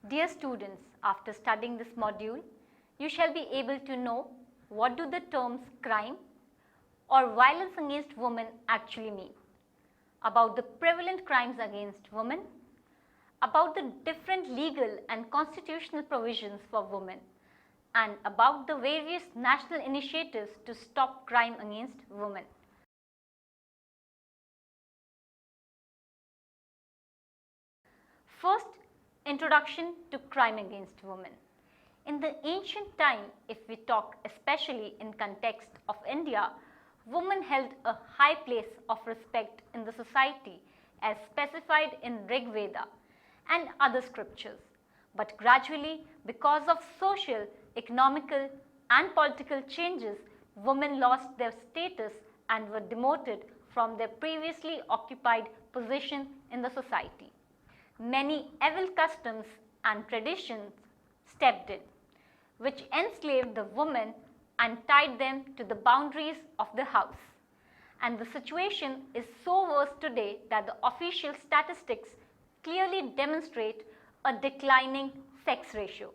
Dear students, after studying this module, you shall be able to know what do the terms crime or violence against women actually mean, about the prevalent crimes against women, about the different legal and constitutional provisions for women, and about the various national initiatives to stop crime against women. First, introduction to crime against women. In the ancient time, if we talk especially in context of India, women held a high place of respect in the society as specified in Rig Veda and other scriptures. But gradually, because of social, economical and political changes, women lost their status and were demoted from their previously occupied position in the society. Many evil customs and traditions stepped in, which enslaved the women and tied them to the boundaries of the house. And the situation is so worse today that the official statistics clearly demonstrate a declining sex ratio.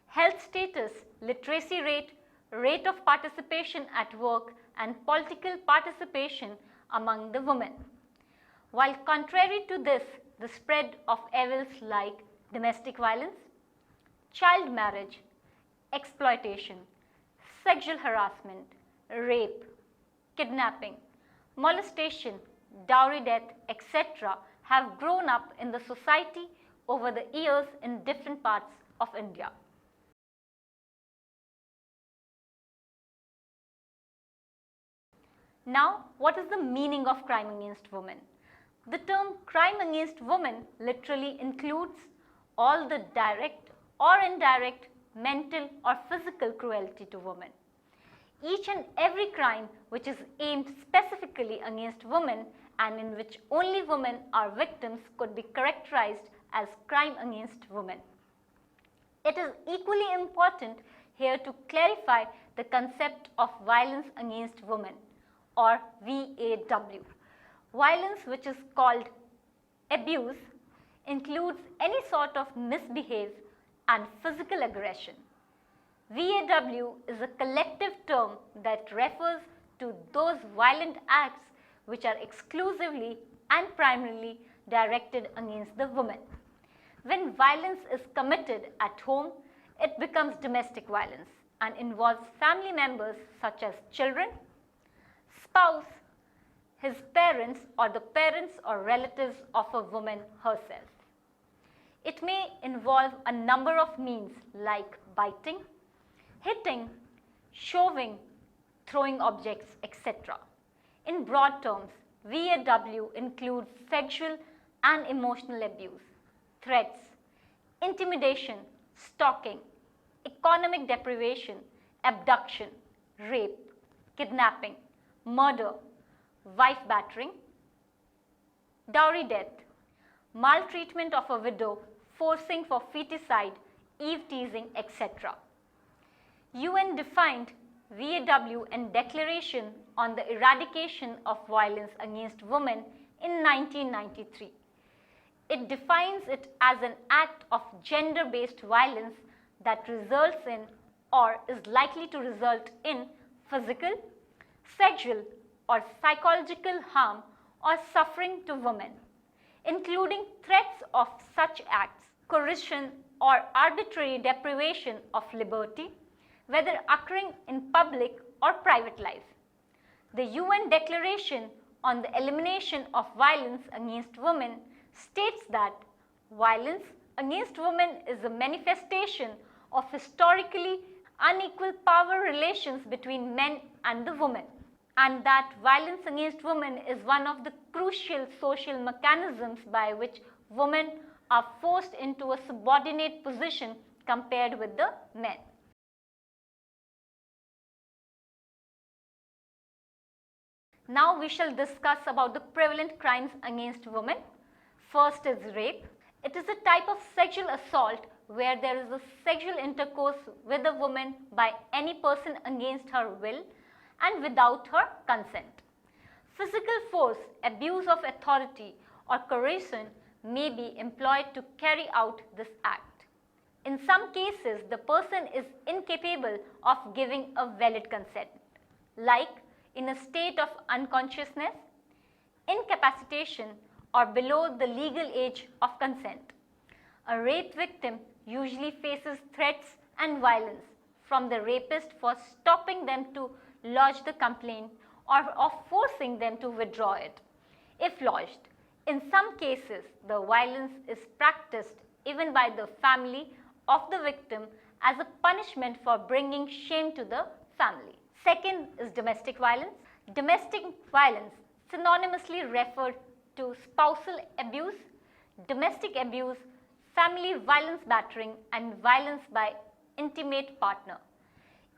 Health status, literacy rate, rate of participation at work, and political participation among the women. While contrary to this, the spread of evils like domestic violence, child marriage, exploitation, sexual harassment, rape, kidnapping, molestation, dowry death, etc. have grown up in the society over the years in different parts of India. Now, what is the meaning of crime against women? The term crime against women literally includes all the direct or indirect mental or physical cruelty to women. Each and every crime which is aimed specifically against women and in which only women are victims could be characterized as crime against women. It is equally important here to clarify the concept of violence against women, or VAW. Violence, which is called abuse, includes any sort of misbehave and physical aggression. VAW is a collective term that refers to those violent acts which are exclusively and primarily directed against the woman. When violence is committed at home, it becomes domestic violence and involves family members such as children, spouse, his parents, or the parents or relatives of a woman herself. It may involve a number of means like biting, hitting, shoving, throwing objects, etc. In broad terms, VAW includes sexual and emotional abuse, threats, intimidation, stalking, economic deprivation, abduction, rape, kidnapping, murder, wife battering, dowry death, maltreatment of a widow, forcing for feticide, eve teasing, etc. UN defined VAW in Declaration on the Eradication of Violence Against Women in 1993. It defines it as an act of gender-based violence that results in or is likely to result in physical, sexual, or psychological harm or suffering to women, including threats of such acts, coercion or arbitrary deprivation of liberty, whether occurring in public or private life. The UN Declaration on the Elimination of Violence Against Women states that violence against women is a manifestation of historically unequal power relations between men and the woman, and that violence against women is one of the crucial social mechanisms by which women are forced into a subordinate position compared with the men. Now we shall discuss about the prevalent crimes against women. First is rape. It is a type of sexual assault where there is a sexual intercourse with a woman by any person against her will and without her consent. Physical force, abuse of authority, or coercion may be employed to carry out this act. In some cases, the person is incapable of giving a valid consent, like in a state of unconsciousness, incapacitation, or below the legal age of consent. A rape victim usually faces threats and violence from the rapist for stopping them to lodge the complaint or of forcing them to withdraw it if lodged. In some cases, the violence is practiced even by the family of the victim as a punishment for bringing shame to the family. Second is domestic violence. Domestic violence synonymously referred to spousal abuse, domestic abuse, family violence battering, and violence by intimate partner.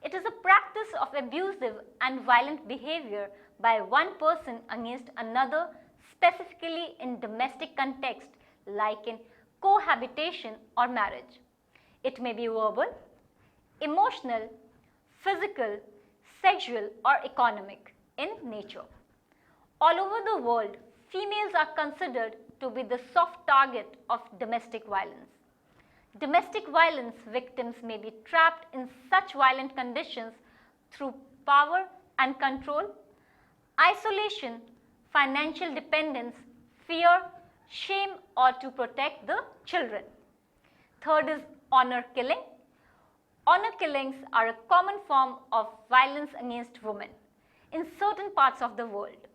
It is a practice of abusive and violent behavior by one person against another, specifically in domestic context like in cohabitation or marriage. It may be verbal, emotional, physical, sexual, or economic in nature. All over the world, females are considered to be the soft target of domestic violence. Domestic violence victims may be trapped in such violent conditions through power and control, isolation, financial dependence, fear, shame, or to protect the children. Third is honor killing. Honor killings are a common form of violence against women in certain parts of the world.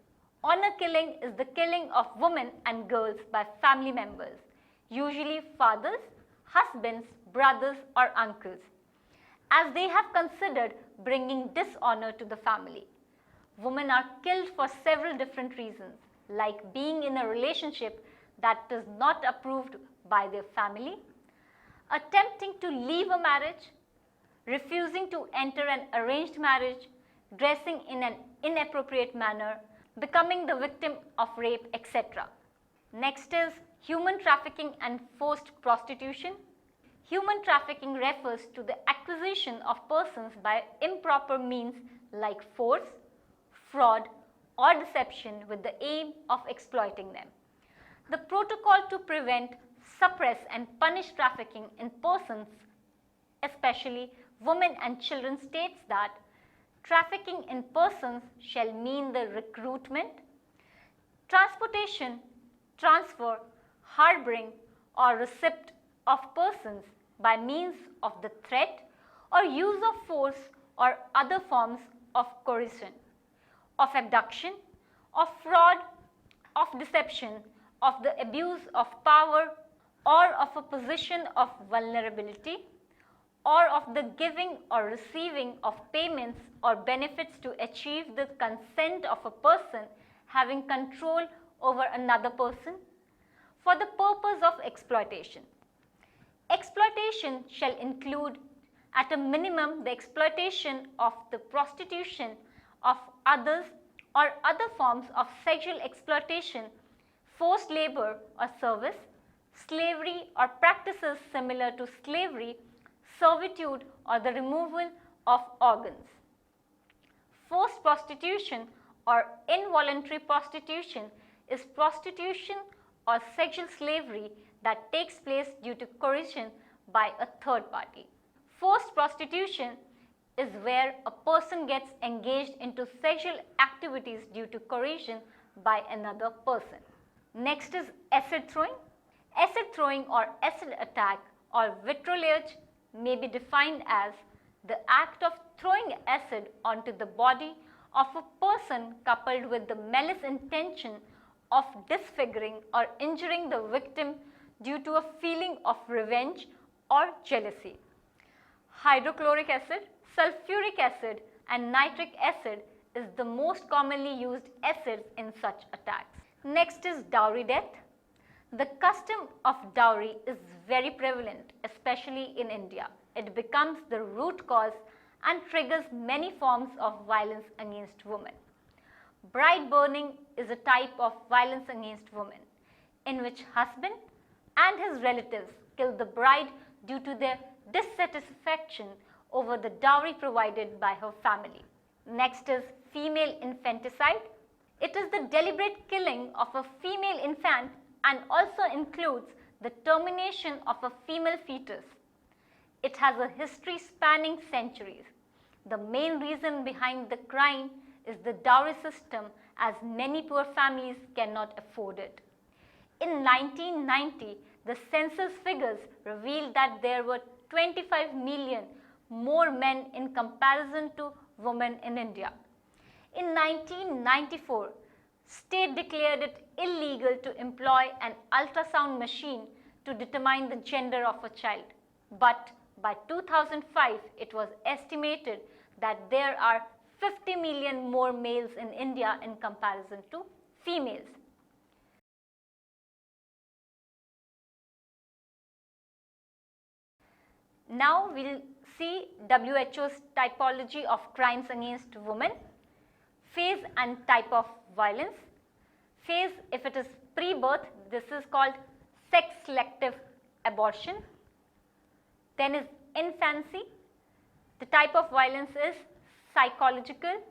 Honor killing is the killing of women and girls by family members, usually fathers, husbands, brothers, or uncles, as they have considered bringing dishonor to the family. Women are killed for several different reasons, like being in a relationship that is not approved by their family, attempting to leave a marriage, refusing to enter an arranged marriage, dressing in an inappropriate manner, becoming the victim of rape, etc. Next is human trafficking and forced prostitution. Human trafficking refers to the acquisition of persons by improper means like force, fraud, or deception with the aim of exploiting them. The protocol to prevent, suppress, and punish trafficking in persons, especially women and children, states that trafficking in persons shall mean the recruitment, transportation, transfer, harboring, or receipt of persons by means of the threat or use of force or other forms of coercion, of abduction, of fraud, of deception, of the abuse of power, or of a position of vulnerability, or of the giving or receiving of payments or benefits to achieve the consent of a person having control over another person for the purpose of exploitation. Exploitation shall include at a minimum the exploitation of the prostitution of others or other forms of sexual exploitation, forced labor or service, slavery or practices similar to slavery, servitude, or the removal of organs. Forced prostitution or involuntary prostitution is prostitution or sexual slavery that takes place due to coercion by a third party. Forced prostitution is where a person gets engaged into sexual activities due to coercion by another person. Next is acid throwing. Acid throwing or acid attack or vitriolage may be defined as the act of throwing acid onto the body of a person coupled with the malicious intention of disfiguring or injuring the victim due to a feeling of revenge or jealousy. Hydrochloric acid, sulfuric acid, and nitric acid is the most commonly used acids in such attacks. Next is dowry death. The custom of dowry is very prevalent, especially in India. It becomes the root cause and triggers many forms of violence against women. Bride burning is a type of violence against women in which husband and his relatives kill the bride due to their dissatisfaction over the dowry provided by her family. Next is female infanticide. It is the deliberate killing of a female infant and also includes the termination of a female fetus. It has a history spanning centuries. The main reason behind the crime is the dowry system, as many poor families cannot afford it. In 1990, the census figures revealed that there were 25 million more men in comparison to women in India. In 1994, state declared it illegal to employ an ultrasound machine to determine the gender of a child. But by 2005, it was estimated that there are 50 million more males in India in comparison to females. Now we'll see WHO's typology of crimes against women. Phase and type of violence. Phase, if it is pre-birth, this is called sex-selective abortion. Then is infancy. The type of violence is psychological,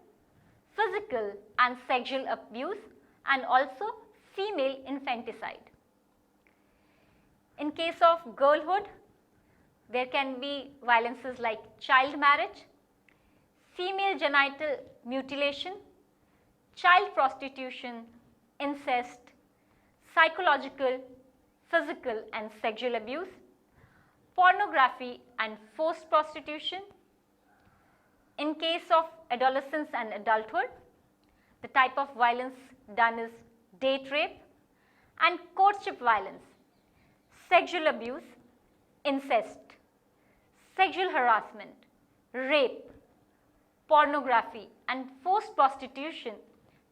physical and sexual abuse, and also female infanticide. In case of girlhood, there can be violences like child marriage, female genital mutilation, child prostitution, incest, psychological, physical and sexual abuse, pornography and forced prostitution. In case of adolescence and adulthood, the type of violence done is date rape and courtship violence, sexual abuse, incest, sexual harassment, rape, pornography and forced prostitution,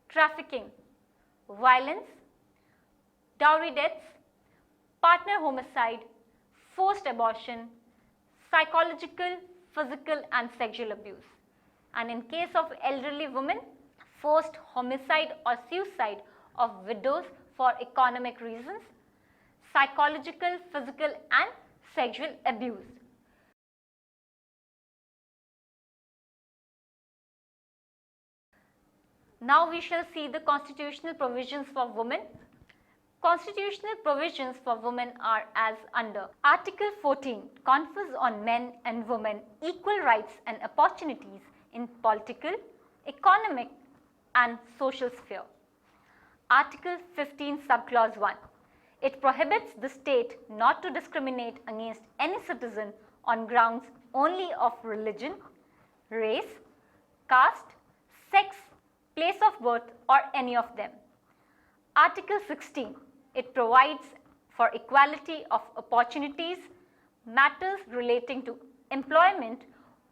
trafficking, violence, dowry deaths, partner homicide, forced abortion, psychological, physical and sexual abuse. And in case of elderly women, forced homicide or suicide of widows for economic reasons, psychological, physical and sexual abuse. Now we shall see the constitutional provisions for women. Constitutional provisions for women are as under. Article 14 confers on men and women equal rights and opportunities in political, economic and social sphere. Article 15 subclause 1. It prohibits the state not to discriminate against any citizen on grounds only of religion, race, caste, sex, place of birth or any of them. Article 16. It provides for equality of opportunities, matters relating to employment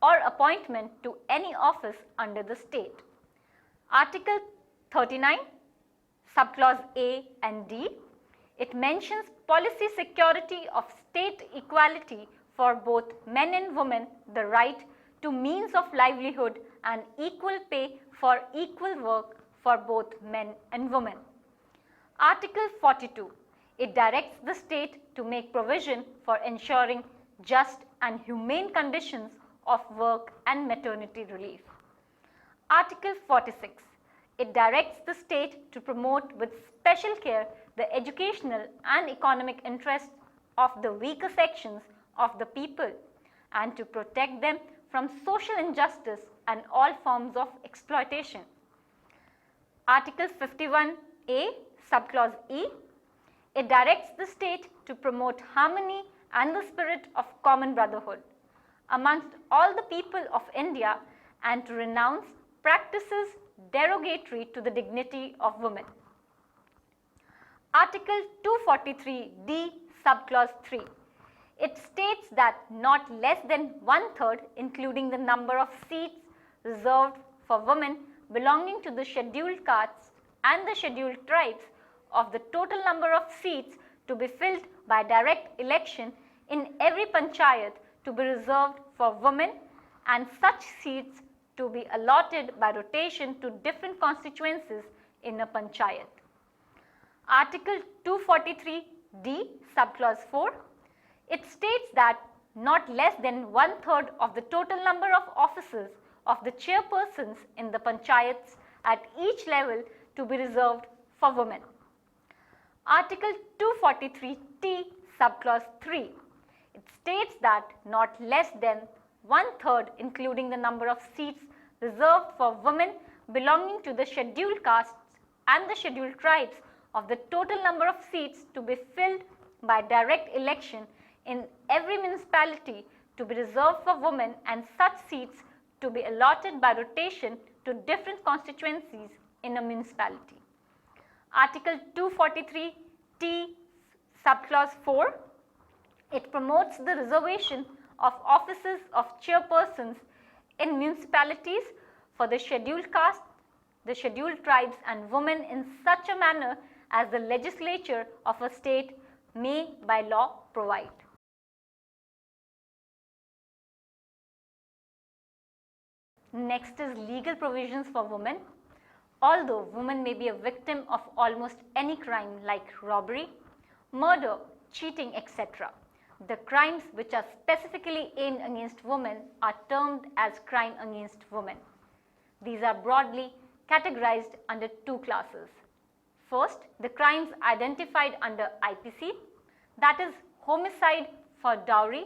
or appointment to any office under the state. Article 39, subclause A and D. It mentions policy security of state equality for both men and women, the right to means of livelihood and equal pay for equal work for both men and women. Article 42. It directs the state to make provision for ensuring just and humane conditions of work and maternity relief. Article 46. It directs the state to promote with special care the educational and economic interests of the weaker sections of the people and to protect them from social injustice and all forms of exploitation. Article 51A, subclause E. It directs the state to promote harmony and the spirit of common brotherhood amongst all the people of India and to renounce practices derogatory to the dignity of women. Article 243D, subclause 3. It states that not less than 1/3, including the number of seats reserved for women belonging to the scheduled castes and the scheduled tribes, of the total number of seats to be filled by direct election in every panchayat to be reserved for women, and such seats to be allotted by rotation to different constituencies in a panchayat. Article 243D, subclause 4. It states that not less than 1/3 of the total number of offices of the chairpersons in the panchayats at each level to be reserved for women. Article 243T, subclause 3. It states that not less than 1/3, including the number of seats reserved for women belonging to the scheduled castes and the scheduled tribes, of the total number of seats to be filled by direct election in every municipality to be reserved for women, and such seats to be allotted by rotation to different constituencies in a municipality. Article 243T subclause 4, it promotes the reservation of offices of chairpersons in municipalities for the scheduled caste, the scheduled tribes and women in such a manner as the legislature of a state may by law provide. Next is legal provisions for women. Although women may be a victim of almost any crime like robbery, murder, cheating, etc., the crimes which are specifically aimed against women are termed as crime against women. These are broadly categorized under two classes. First, the crimes identified under IPC, that is homicide for dowry,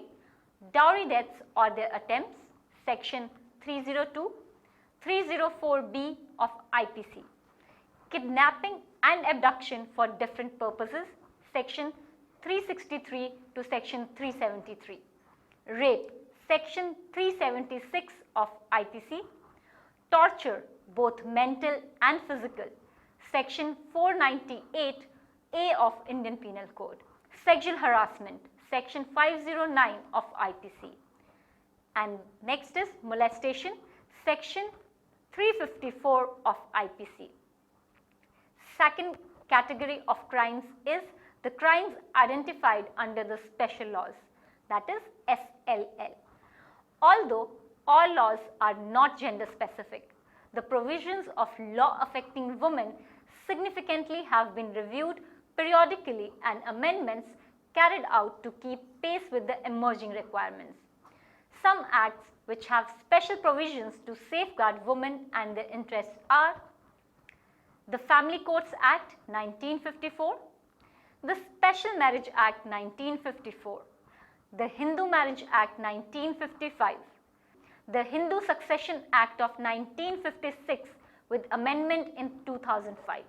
dowry deaths or their attempts, section 302, 304B of IPC, kidnapping and abduction for different purposes, section 363 to section 373, rape, section 376 of IPC, torture, both mental and physical, section 498A of Indian Penal Code, sexual harassment, section 509 of IPC, and next is molestation, section 354 of IPC. Second category of crimes is the crimes identified under the special laws, that is SLL. Although all laws are not gender specific, the provisions of law affecting women significantly have been reviewed periodically and amendments carried out to keep pace with the emerging requirements. Some acts which have special provisions to safeguard women and their interests are the Family Courts Act 1954, the Special Marriage Act 1954, the Hindu Marriage Act 1955, the Hindu Succession Act of 1956 with amendment in 2005,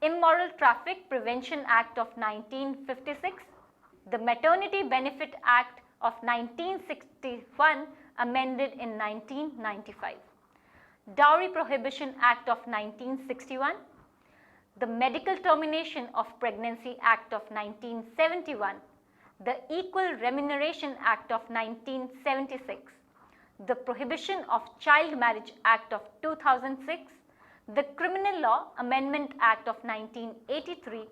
Immoral Traffic Prevention Act of 1956, the Maternity Benefit Act of 1961 amended in 1995, Dowry Prohibition Act of 1961, the Medical Termination of Pregnancy Act of 1971, the Equal Remuneration Act of 1976, the Prohibition of Child Marriage Act of 2006, the Criminal Law Amendment Act of 1983,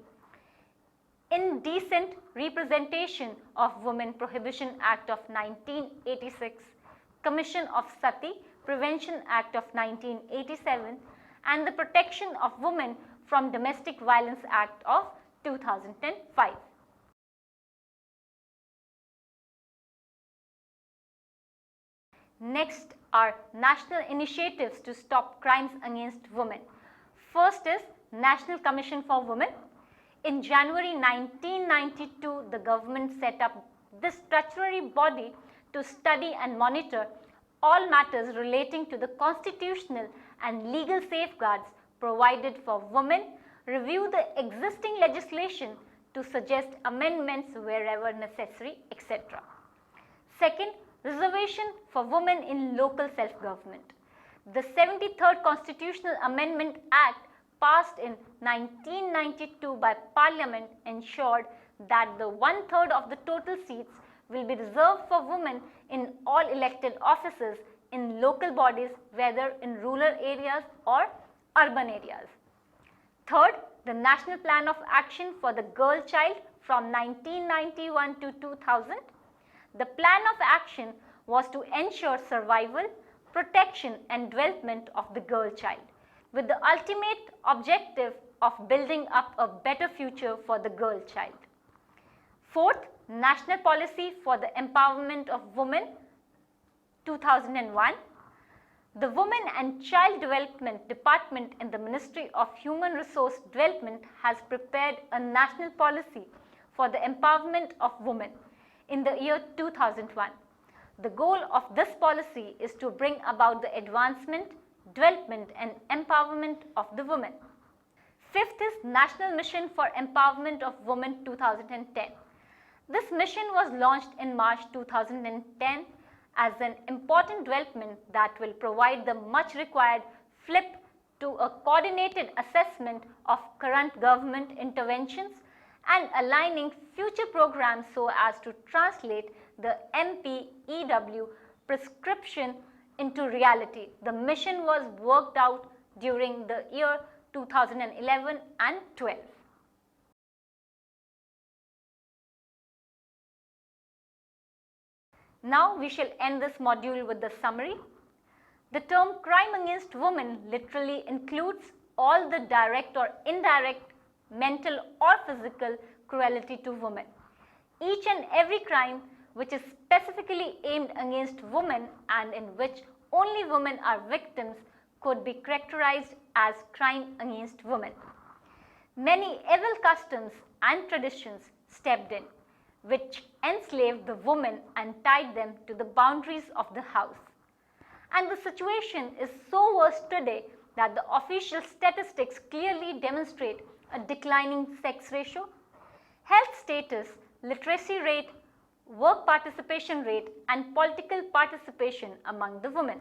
Indecent Representation of Women Prohibition Act of 1986, Commission of Sati Prevention Act of 1987, and the Protection of Women from Domestic Violence Act of 2005. Next are national initiatives to stop crimes against women. First is National Commission for Women. In January 1992, the government set up this statutory body to study and monitor all matters relating to the constitutional and legal safeguards provided for women, review the existing legislation to suggest amendments wherever necessary, etc. Second, reservation for women in local self-government. The 73rd Constitutional Amendment Act passed in 1992 by Parliament ensured that the 1/3 of the total seats will be reserved for women in all elected offices in local bodies, whether in rural areas or urban areas. Third, the National Plan of Action for the Girl Child from 1991 to 2000. The plan of action was to ensure survival, protection and development of the girl child, with the ultimate objective of building up a better future for the girl child. Fourth, National Policy for the Empowerment of Women 2001. The Women and Child Development Department in the Ministry of Human Resource Development has prepared a national policy for the empowerment of women, in the year 2001. The goal of this policy is to bring about the advancement, development and empowerment of the women. Fifth is National Mission for Empowerment of Women 2010. This mission was launched in March 2010 as an important development that will provide the much required flip to a coordinated assessment of current government interventions and aligning future programs so as to translate the MPEW prescription into reality. The mission was worked out during the year 2011 and 12. Now we shall end this module with the summary. The term crime against women literally includes all the direct or indirect mental or physical cruelty to women. Each and every crime which is specifically aimed against women and in which only women are victims could be characterized as crime against women. Many evil customs and traditions stepped in, which enslaved the women and tied them to the boundaries of the house. And the situation is so worse today that the official statistics clearly demonstrate a declining sex ratio, health status, literacy rate, work participation rate, and political participation among the women.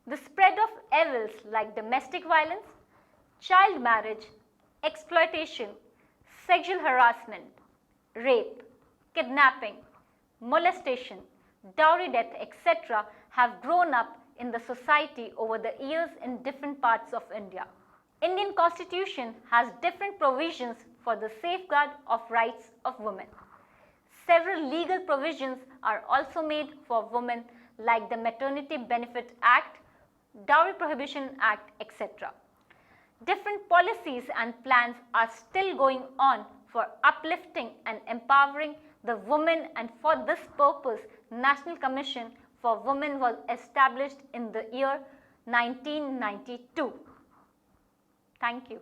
The spread of evils like domestic violence, child marriage, exploitation, sexual harassment, rape, kidnapping, molestation, dowry death, etc. have grown up in the society over the years in different parts of India. Indian Constitution has different provisions for the safeguard of rights of women. Several legal provisions are also made for women like the Maternity Benefit Act, Dowry Prohibition Act, etc. Different policies and plans are still going on for uplifting and empowering the women, and for this purpose, National Commission for Women was established in the year 1992. Thank you.